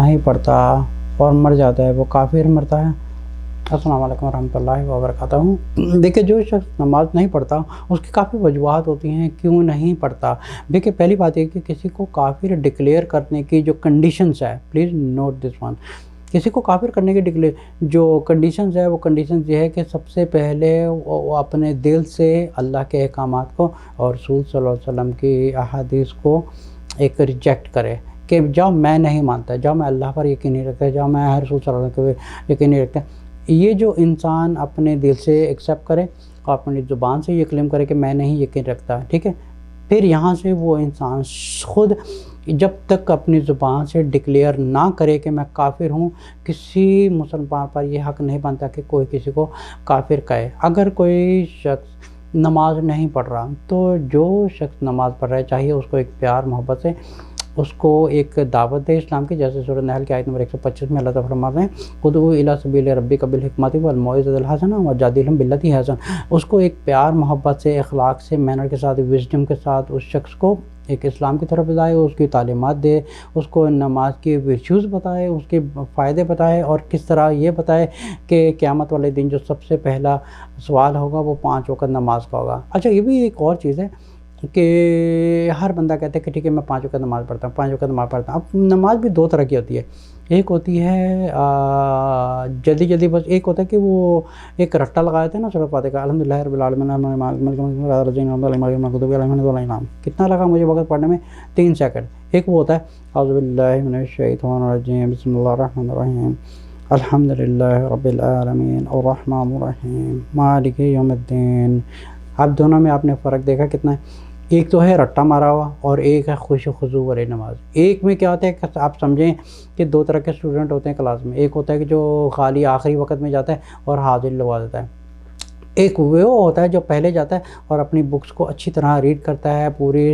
نہیں پڑھتا اور مر جاتا ہے وہ کافر مرتا ہے؟ السلام علیکم ورحمۃ اللہ وبرکاتہ۔ دیکھیں جو شخص نماز نہیں پڑھتا اس کی کافی وجوہات ہوتی ہیں کیوں نہیں پڑھتا۔ دیکھیں پہلی بات یہ کہ کسی کو کافر ڈکلیئر کرنے کی جو کنڈیشنز ہے، پلیز نوٹ دس ون، کسی کو کافر کرنے کی جو کنڈیشنز ہے وہ کنڈیشنز یہ ہے کہ سب سے پہلے وہ اپنے دل سے اللہ کے احکامات کو اور رسول صلی اللہ علیہ وسلم کی احادیث کو ایک ریجیکٹ کرے کہ جب میں نہیں مانتا، جب میں اللہ پر یقین نہیں رکھتا، جب میں رسول صلی اللہ علیہ وسلم کو یقین نہیں رکھتا، یہ جو انسان اپنے دل سے ایکسیپٹ کرے اور اپنی زبان سے یہ کلیم کرے کہ میں نہیں یقین رکھتا، ٹھیک ہے، پھر یہاں سے وہ انسان خود جب تک اپنی زبان سے ڈکلیئر نہ کرے کہ میں کافر ہوں، کسی مسلمان پر یہ حق نہیں بنتا کہ کوئی کسی کو کافر کہے۔ اگر کوئی شخص نماز نہیں پڑھ رہا تو جو شخص نماز پڑھ رہا ہے چاہیے اس کو ایک پیار محبت سے اس کو ایک دعوت دے اسلام کی، جیسے سورۃ نحل کی آیت نمبر 125 میں اللہ تعالیٰ فرماتے ہیں ادعو الی سبیل ربک بالحکمۃ والموعظۃ الحسنہ وجادلہم باللتی ہی احسن۔ اس کو ایک پیار محبت سے، اخلاق سے، مینر کے ساتھ، وزڈم کے ساتھ اس شخص کو ایک اسلام کی طرف بتائے، اس کی تعلیمات دے، اس کو نماز کی ویلیوز بتائے، اس کے فائدے بتائے، اور کس طرح یہ بتائے کہ قیامت والے دن جو سب سے پہلا سوال ہوگا وہ 5 وقت نماز کا ہوگا۔ اچھا یہ بھی ایک اور چیز ہے کہ ہر بندہ کہتا ہے کہ ٹھیک ہے میں 5 وقت نماز پڑھتا ہوں، 5 وقت نماز پڑھتا ہوں۔ اب نماز بھی 2 طرح کی ہوتی ہے، ایک ہوتی ہے جلدی جلدی، بس ایک ہوتا ہے کہ وہ ایک رٹا لگایا تھا نا سورۃ فاتحہ کا، الحمدللہ رب العالمین کتنا لگا مجھے وقت پڑھنے میں؟ 3 سیکنڈ۔ ایک وہ ہوتا ہے اعوذ باللہ من الشیطان الرجیم بسم اللہ الرحمن الرحیم الحمدللہ رب العالمین الرحمن الرحیم مالک یوم الدین۔ اب دونوں میں آپ نے فرق دیکھا کتنا ہے؟ ایک تو ہے رٹا مارا ہوا اور ایک ہے خوش و خضوع والی نماز۔ ایک میں کیا ہوتا ہے کہ آپ سمجھیں کہ 2 طرح کے اسٹوڈنٹ ہوتے ہیں کلاس میں، ایک ہوتا ہے کہ جو خالی آخری وقت میں جاتا ہے اور حاضر لگوا دیتا ہے، ایک وہ ہوتا ہے جو پہلے جاتا ہے اور اپنی بکس کو اچھی طرح ریڈ کرتا ہے، پوری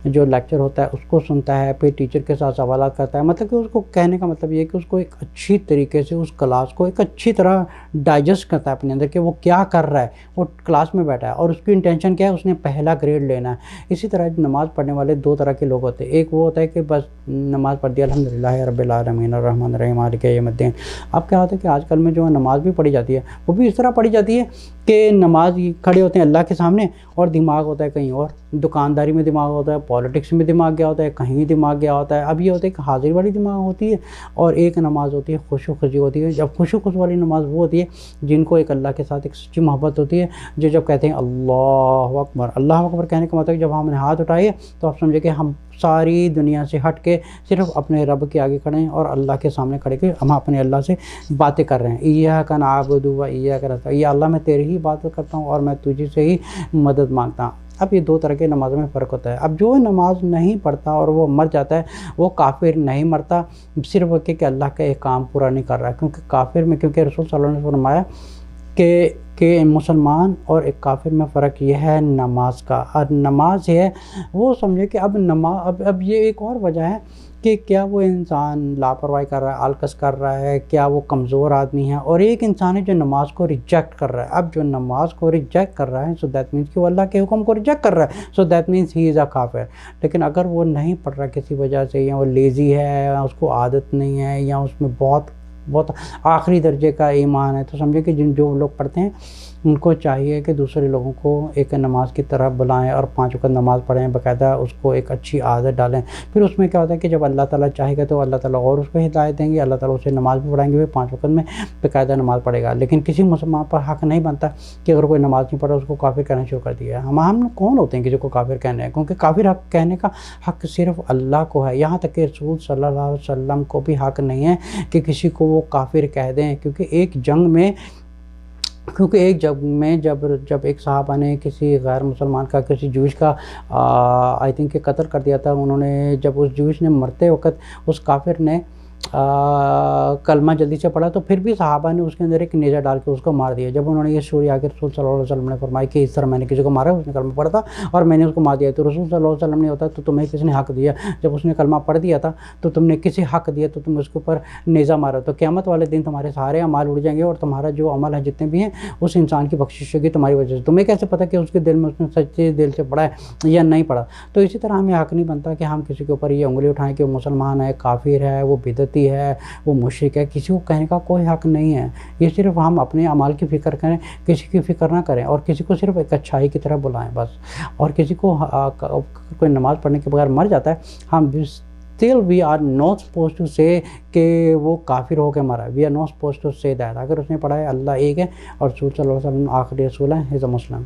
جو لیکچر ہوتا ہے اس کو سنتا ہے، پھر ٹیچر کے ساتھ سوالات کرتا ہے۔ مطلب کہ اس کو کہنے کا مطلب یہ ہے کہ اس کو ایک اچھی طریقے سے اس کلاس کو ایک اچھی طرح ڈائجسٹ کرتا ہے اپنے اندر کہ وہ کیا کر رہا ہے، وہ کلاس میں بیٹھا ہے اور اس کی انٹینشن کیا ہے، اس نے پہلا گریڈ لینا ہے۔ اسی طرح نماز پڑھنے والے 2 طرح کے لوگ ہوتے ہیں، ایک وہ ہوتا ہے کہ بس نماز پڑھ دی الحمدللہ رب العالمین الرحمن الرحیم مالک یوم الدین۔ اب کیا ہوتا ہے کہ آج کل میں جو نماز بھی پڑھی جاتی ہے وہ بھی اس طرح پڑھی جاتی ہے کہ نماز کھڑے ہوتے ہیں اللہ کے سامنے اور دماغ ہوتا ہے کہیں اور، دکانداری میں دماغ ہوتا ہے، پالیٹکس میں دماغ گیا ہوتا ہے، کہیں دماغ گیا ہوتا ہے۔ اب یہ ہوتا ہے کہ حاضر والی دماغ ہوتی ہے اور ایک نماز ہوتی ہے خوش و خضوع ہوتی ہے۔ جب خوش و خضوع والی نماز وہ ہوتی ہے جن کو ایک اللہ کے ساتھ ایک سچی محبت ہوتی ہے، جو جب کہتے ہیں اللہ اکبر، اللہ اکبر کہنے کا مطلب جب ہم نے ہاتھ اٹھائے تو آپ سمجھے کہ ہم ساری دنیا سے ہٹ کے صرف اپنے رب کے آگے کھڑے ہیں اور اللہ کے سامنے کھڑے کے ہم اپنے اللہ سے باتیں کر رہے ہیں۔ ایاک نعبد و ایاک نستعین، یا اللہ میں تیری ہی بات کرتا ہوں اور میں تجھ سے ہی مدد مانگتا ہوں۔ اب یہ 2 طرح کے نمازوں میں فرق ہوتا ہے۔ اب جو نماز نہیں پڑھتا اور وہ مر جاتا ہے وہ کافر نہیں مرتا، صرف کہ اللہ کا احکام پورا نہیں کر رہا ہے، کیونکہ کافر میں، کیونکہ رسول صلی اللہ علیہ وسلم نے فرمایا کہ مسلمان اور ایک کافر میں فرق یہ ہے نماز کا، اور نماز ہے وہ سمجھے کہ اب یہ ایک اور وجہ ہے کہ کیا وہ انسان لاپرواہی کر رہا ہے، آلکس کر رہا ہے، کیا وہ کمزور آدمی ہے، اور ایک انسان ہے جو نماز کو ریجیکٹ کر رہا ہے۔ اب جو نماز کو ریجیکٹ کر رہا ہے سو دیٹ مینس کہ وہ اللہ کے حکم کو ریجیکٹ کر رہا ہے، سو دیٹ مینس ہی از اے کافر۔ لیکن اگر وہ نہیں پڑھ رہا کسی وجہ سے، یا وہ لیزی ہے، یا اس کو عادت نہیں ہے، یا اس میں بہت آخری درجے کا ایمان ہے، تو سمجھے کہ جو لوگ پڑھتے ہیں ان کو چاہیے کہ دوسرے لوگوں کو ایک نماز کی طرف بلائیں اور 5 وقت نماز پڑھیں، باقاعدہ اس کو ایک اچھی عادت ڈالیں۔ پھر اس میں کیا ہوتا ہے کہ جب اللہ تعالیٰ چاہے گا تو اللہ تعالیٰ اور اس کو ہدایت دیں گے، اللہ تعالیٰ اسے نماز بھی پڑھائیں گے، 5 وقت میں باقاعدہ نماز پڑھے گا۔ لیکن کسی مسلمان پر حق نہیں بنتا کہ اگر کوئی نماز نہیں پڑھا اس کو کافر کہنا شروع کر دیا ہے۔ ہم کون ہوتے ہیں کسی کو کافر کہنے ہیں؟ کیونکہ کافر حق کہنے کا حق صرف اللہ کو ہے، یہاں تک کہ رسول صلی اللہ علیہ وسلم کو بھی حق نہیں ہے کہ کسی کو وہ کافر کہہ دیں، کیونکہ ایک جنگ میں جب ایک صحابہ نے کسی غیر مسلمان کا، کسی جوش کا آئی تھنک کہ قتل کر دیا تھا، انہوں نے جب اس جوش نے مرتے وقت اس کافر نے کلمہ جلدی سے پڑھا تو پھر بھی صحابہ نے اس کے اندر ایک نیزہ ڈال کے اس کو مار دیا. جب انہوں نے یہ اسٹوری آ کے رسول صلی اللہ علیہ وسلم نے فرمائی کہ اس طرح میں نے کسی کو مارا, اس نے کلمہ پڑھا تھا اور میں نے اس کو مار دیا, تو رسول صلی اللہ علیہ وسلم نے ہوتا تو تمہیں کس نے حق دیا, جب اس نے کلمہ پڑھ دیا تھا تو تم نے کسی حق دیا تو تم اس کے اوپر نیزہ مارا. تو قیامت والے دن تمہارے سارے اعمال اڑ جائیں گے اور تمہارا جو عمل ہے جتنے بھی ہیں اس انسان کی بخشش ہوگی تمہاری وجہ سے. تمہیں کیسے پتہ کہ اس کے دل میں اس نے سچے دل سے پڑھا ہے یا نہیں پڑھا. تو اسی طرح ہمیں حق نہیں بنتا کہ ہم کسی کے اوپر یہ انگلی اٹھائیں کہ وہ مسلمان ہے, کافر ہے, وہ بدعتی ہے, وہ مشرک ہے. کسی کو کہنے کا کوئی حق نہیں ہے. یہ صرف ہم اپنے اعمال کی فکر کریں, کسی کی فکر نہ کریں, اور کسی کو صرف ایک اچھائی کی طرح بلائیں بس. اور کسی کو کوئی نماز پڑھنے کے بغیر مر جاتا ہے, ہم still we are not supposed to say کہ وہ کافر ہو کے مرا. we are not supposed to say that. اگر اس نے پڑھا ہے اللہ ایک ہے اور رسول صلی اللہ علیہ وسلم آخری رسول ہے, is a Muslim.